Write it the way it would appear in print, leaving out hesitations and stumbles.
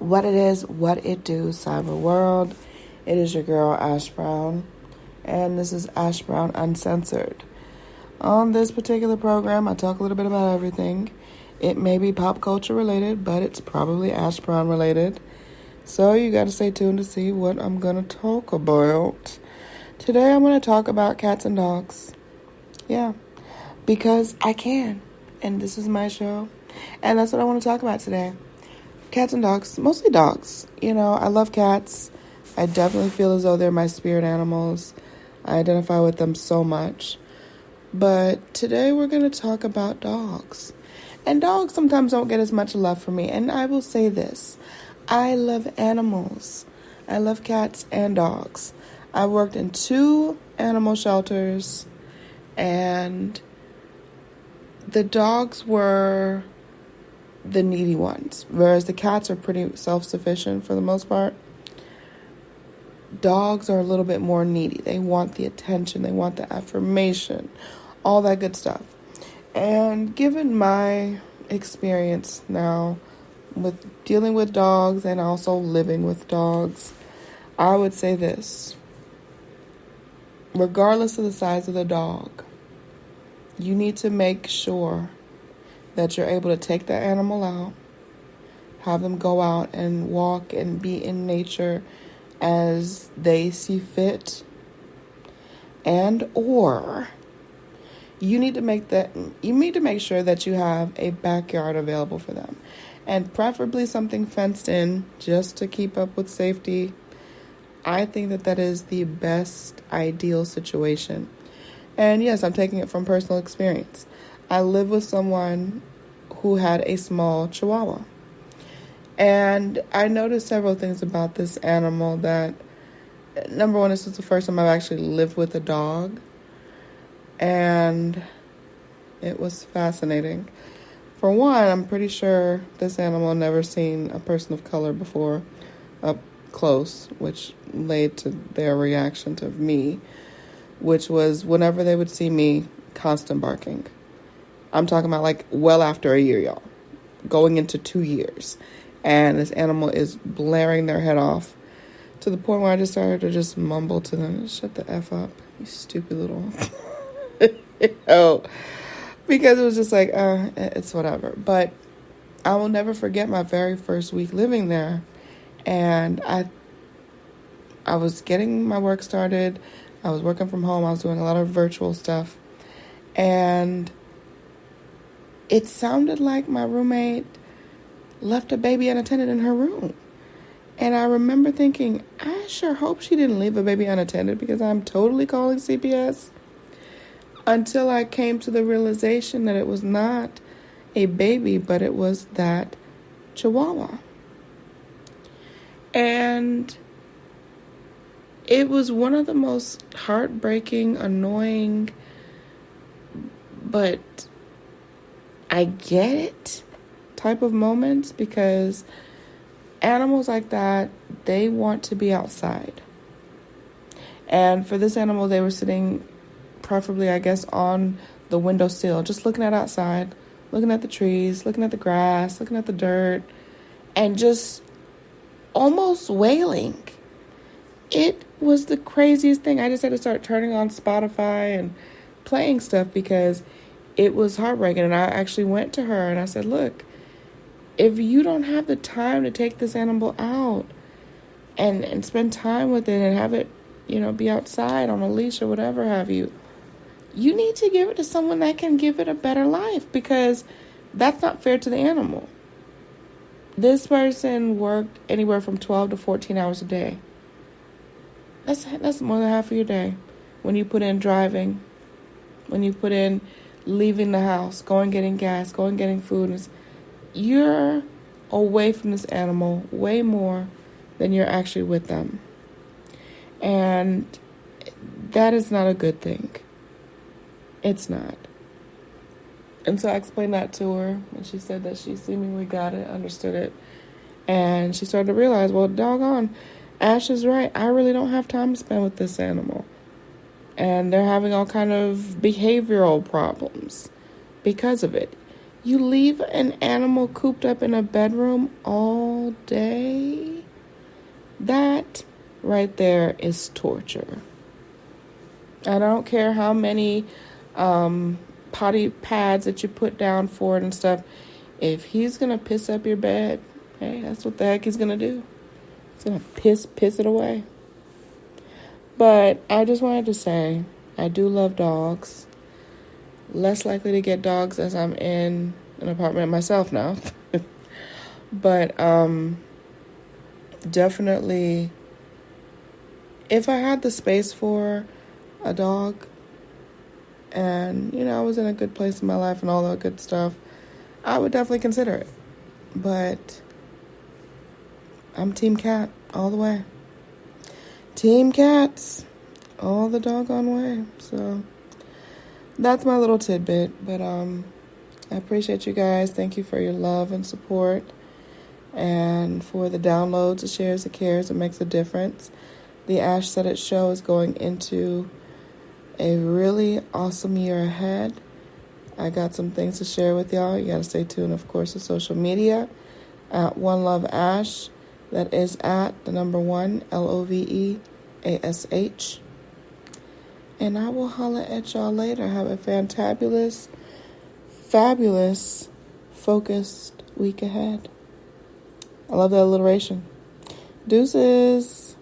What it is, what it do, cyber world. It is your girl Ash Brown, and this is Ash Brown Uncensored. On this particular program, I talk a little bit about everything. It may be pop culture related, but it's probably Ash Brown related. So you got to stay tuned to see what I'm going to talk about. Today I'm going to talk about cats and dogs. Yeah, because I can, and this is my show, and that's what I want to talk about today. Cats and dogs, mostly dogs. You know, I love cats. I definitely feel as though they're my spirit animals. I identify with them so much. But today we're going to talk about dogs. And dogs sometimes don't get as much love from me. And I will say this. I love animals. I love cats and dogs. I worked in 2 animal shelters. And the dogs were the needy ones, whereas the cats are pretty self-sufficient for the most part. Dogs are a little bit more needy. They want the attention, they want the affirmation, all that good stuff. And given my experience now with dealing with dogs and also living with dogs, I would say this: regardless of the size of the dog, you need to make sure that you're able to take the animal out, have them go out and walk and be in nature as they see fit, and or you need to make sure that you have a backyard available for them, and preferably something fenced in just to keep up with safety. I think that is the best ideal situation. And yes, I'm taking it from personal experience. I live with someone who had a small Chihuahua. And I noticed several things about this animal that, number one, this is the first time I've actually lived with a dog. And it was fascinating. For one, I'm pretty sure this animal never seen a person of color before up close, which led to their reaction to me, which was whenever they would see me, constant barking. I'm talking about like well after a year, y'all. Going into 2 years. And this animal is blaring their head off to the point where I just started to just mumble to them, shut the F up, you stupid little... Because it was just like, it's whatever. But I will never forget my very first week living there. And I was getting my work started. I was working from home. I was doing a lot of virtual stuff. And it sounded like my roommate left a baby unattended in her room. And I remember thinking, I sure hope she didn't leave a baby unattended because I'm totally calling CPS. Until I came to the realization that it was not a baby, but it was that Chihuahua. And it was one of the most heartbreaking, annoying, but I get it type of moments, because animals like that, they want to be outside. And for this animal, they were sitting preferably, I guess, on the windowsill, just looking at outside, looking at the trees, looking at the grass, looking at the dirt, and just almost wailing. It was the craziest thing. I just had to start turning on Spotify and playing stuff because it was heartbreaking. And I actually went to her and I said, look, if you don't have the time to take this animal out and spend time with it and have it, be outside on a leash or whatever have you, you need to give it to someone that can give it a better life, because that's not fair to the animal. This person worked anywhere from 12 to 14 hours a day. That's more than half of your day. When you put in driving, when you put in leaving the house, going getting gas, going getting food, you're away from this animal way more than you're actually with them. And that is not a good thing. It's not. And so I explained that to her, and she said that she seemingly got it, understood it. And she started to realize, well, doggone, Ash is right. I really don't have time to spend with this animal. And they're having all kind of behavioral problems because of it. You leave an animal cooped up in a bedroom all day? That right there is torture. I don't care how many potty pads that you put down for it and stuff. If he's going to piss up your bed, hey, that's what the heck he's going to do. He's going to piss it away. But I just wanted to say, I do love dogs. Less likely to get dogs as I'm in an apartment myself now. But definitely, if I had the space for a dog and, I was in a good place in my life and all that good stuff, I would definitely consider it. But I'm Team Cat all the way. Team Cats all the doggone way. So that's my little tidbit. But I appreciate you guys. Thank you for your love and support, and for the downloads, the shares, the cares. It makes a difference. The Ash Said It show is going into a really awesome year ahead. I got some things to share with y'all. You got to stay tuned, of course, to social media at One Love Ash. That is at the number 1, LOVEASH. And I will holler at y'all later. Have a fantabulous, fabulous, focused week ahead. I love that alliteration. Deuces.